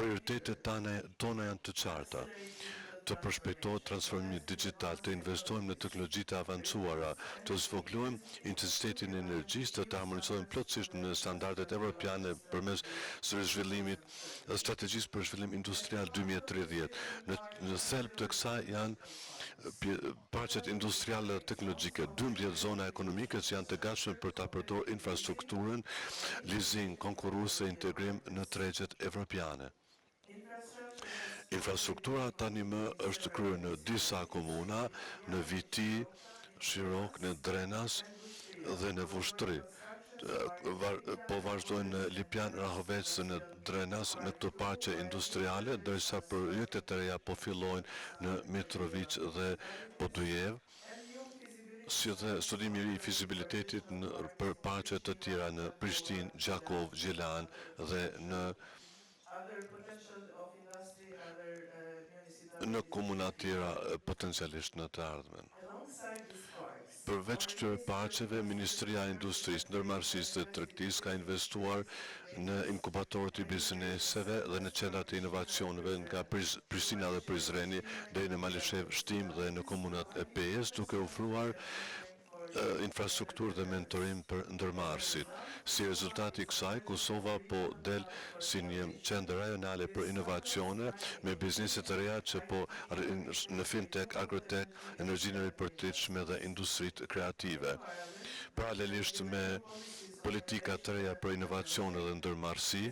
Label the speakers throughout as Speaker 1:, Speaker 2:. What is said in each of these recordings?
Speaker 1: Prioritetet tona janë të qarta. Të përshpejtohet transformimi digital, të investojmë në teknologji të avancuara, të zvogëlojmë intensitetin e energjisë, të harmonizojmë plotësisht në standardet evropiane përmes zhvillimit strategjisë për zhvillim industrial 2030. Në thelb të kësaj janë parqet industriale dhe teknologjike, 12 zona ekonomike që janë të gatshme për ta përdorur infrastrukturën, leasing, konkurrues dhe integrim në tregjet evropiane. Infrastruktura tani më është kryer në disa komuna, në Viti, Shirok, në Drenas dhe në Vushtri. Po vazhdojnë në Lipjan, Rahovec dhe në Drenas në këto parqe industriale, ndërsa projektet e reja po fillojnë në Mitrovic dhe Podujev, si dhe studimi i fizibilitetit për parqe të tjera në Prishtinë, Gjakov, Gjelan dhe në komuna tjera potencialisht në të ardhmen. Përveç këtyre parqeve, Ministria e Industrisë, Ndërmarrësisë dhe Tregtisë ka investuar në inkubatorët i bizneseve dhe në qendrat e inovacioneve nga Prishtina dhe Prizreni deri në Malishev, Shtim dhe në komunat e Pejës, duke ofruar infrastrukturë dhe mentorim për ndërmarrësit. Si rezultati i kësaj, Kosova po del si një qendër rajonale për inovacione me bizneset të reja që po në fintech, agrotech, energjinë e ripërtitshme dhe industritë kreative. Paralelisht me politika të reja për inovacione dhe ndërmarrësi,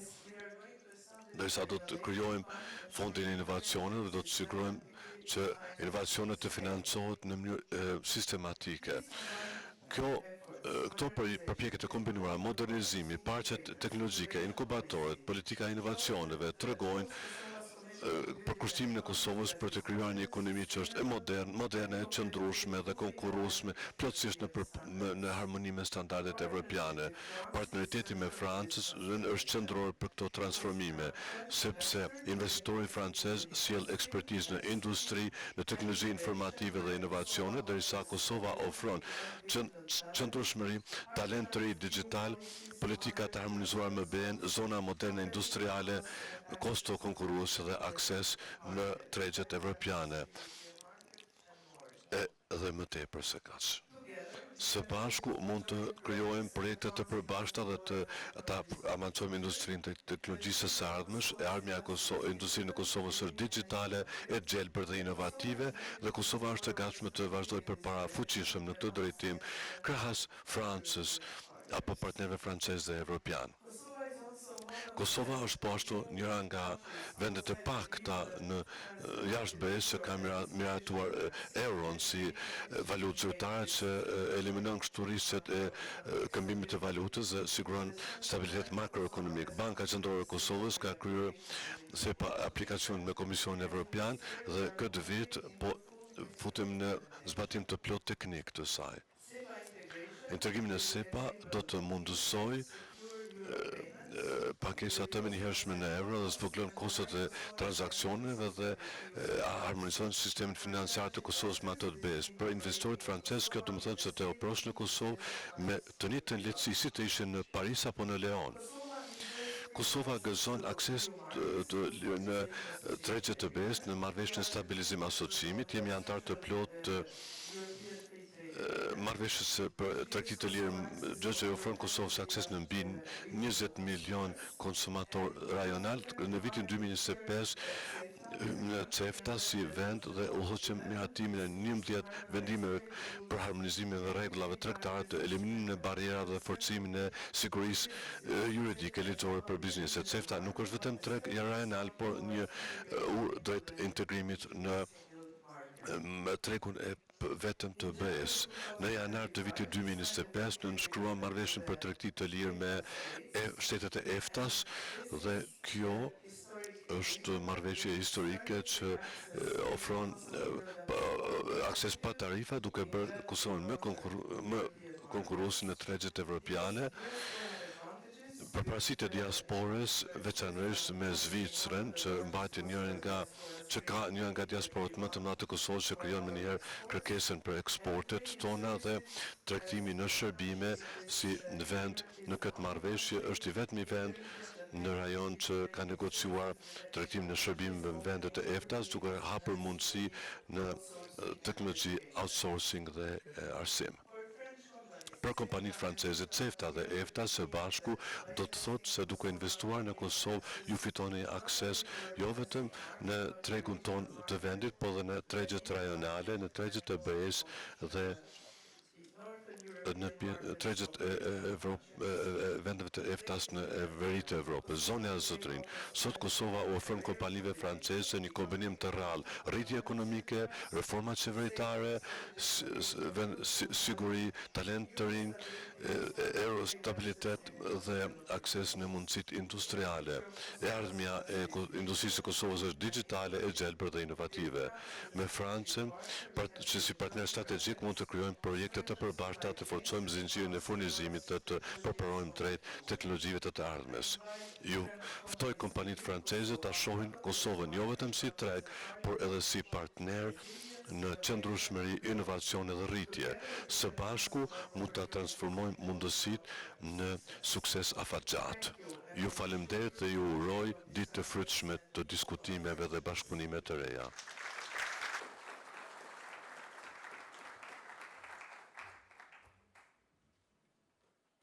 Speaker 1: ndërsa do të krijojmë fondin e inovacioneve dhe do të sigurojmë që inovacionet të financohet në mënyrë sistematike. Këto përpjekje të kombinuara, modernizimi, parqet teknologjike, inkubatorët, politika e inovacioneve tregojnë për kushtimin e Kosovës për të krijuar një ekonomi që është moderne, qëndrueshme dhe konkurruesme, plotësisht në harmoni me standardet evropiane. Partneriteti me Francën është qendror për këto transformime, sepse investitori francez sjell ekspertizë në industri, në teknologji informative dhe inovacione, ndërsa Kosova ofron qëndrueshmëri, talent të ri digital, politika të harmonizuar me BE-n, zona moderne industriale, kosto konkurruese dhe akses në tregjet evropiane. Dhe më tepër se kaq. Së bashku mund të krijojmë projekte të përbashkëta dhe të avancojmë industrinë të teknologjisë së ardhmes. Industrinë e Kosovës është digjitale, e gjelbër dhe inovative, dhe Kosova është e gatshme të vazhdojë përpara fuqishëm në këtë drejtim krahas Francës apo partnerëve francezë dhe evropian. Kosova është po ashtu njëra nga vendet e pakta në jashtë BE-s që ka miratuar euron si valutë zyrtare që eliminon kështu rrezikët e këmbimit të valutës dhe siguron stabilitet makroekonomik. Banka Qendrore e Kosovës ka kryer aplikacion me Komisionin Evropian dhe këtë vit po futem në zbatim të plot teknik të saj. Integrimin e SEPA do të mundësoj pakesat të menjëhershme në euro dhe zvogëlon kostot e transaksioneve dhe harmonizon sistemin financiar të Kosovës me ato të BE-s. Për investorët francezë, kjo do të thotë se të oprosh në Kosovë me të njëjtën lehtësi si të ishin në Paris apo në Leon. Kosova gëzon akses në tregjet të BE-s në marrëveshjen stabilizim asociimit, jemi antar të plot të marrëveshjes për tregtit të lirë, gjë që ofron Kosovës akses në mbi 20 milion konsumator rajonal. Në vitin 2025 në CEFTA si vend dhe udhëheqëm miratimin e 11 vendimeve për harmonizimin dhe rregullave tregtare, të eliminimin e barrierave dhe forcimin e sigurisë juridike ligjore për bizneset. CEFTA nuk është vetëm treg rajonal, por një urë drejt integrimit në tregun e vetëm të BE-s. Në janar të vitit 2025 në nënshkruam marrëveshjen për tregti të lirë me shtetet e EFTA-s dhe kjo është marrëveshje historike që ofron akses pa tarifa duke bërë Kosovën më konkurruese në tregjet evropiane. Përparësitë e diasporës, veçanërisht me Zvicrën, që mbajti ka njëra nga diasporat më të mëdha të Kosovës, që krijon menjëherë kërkesën për eksportet tona dhe tregtimi në shërbime si në vend në këtë marrëveshje është i vetmi vend në rajon që ka negociuar tregtimin e shërbimeve në vendet e EFTA-s, duke hapur mundësi në teknologji outsourcing dhe arsim. Për kompanitë franceze, CEFTA dhe EFTA së bashku do të thotë se duke investuar në Kosovë ju fitoni akses jo vetëm në tregun ton të vendit, por dhe në tregjet rajonale, në tregjet e BE-s dhe në tregjet e vendeve të EFTA-s në veri të Evropës. Zonja e Zotrin, sot Kosova ofron kompanive franceze një kombinim të rrallë, rritje ekonomike, reforma qeveritare, siguri, talent të rinj, stabilitet dhe akses në mundësit industriale. E ardhmja e industrisë së Kosovës është digjitale, e gjelbër dhe inovative. Me Francën, që si partner strategjik mund të krijojmë projekte të përbashkëta, të forcojmë zinxhirin e furnizimit dhe të përparojmë drejt teknologjive të ardhmes. Ju ftoj kompanitë franceze ta shohin Kosovën jo vetëm si treg, por edhe si partner në qëndrueshmëri, inovacion dhe rritje. Së bashku mund ta transformojmë mundësitë në sukses afatgjat. Ju falemnderit dhe ju uroj ditë të frytshme të diskutimeve dhe bashkëpunime të reja.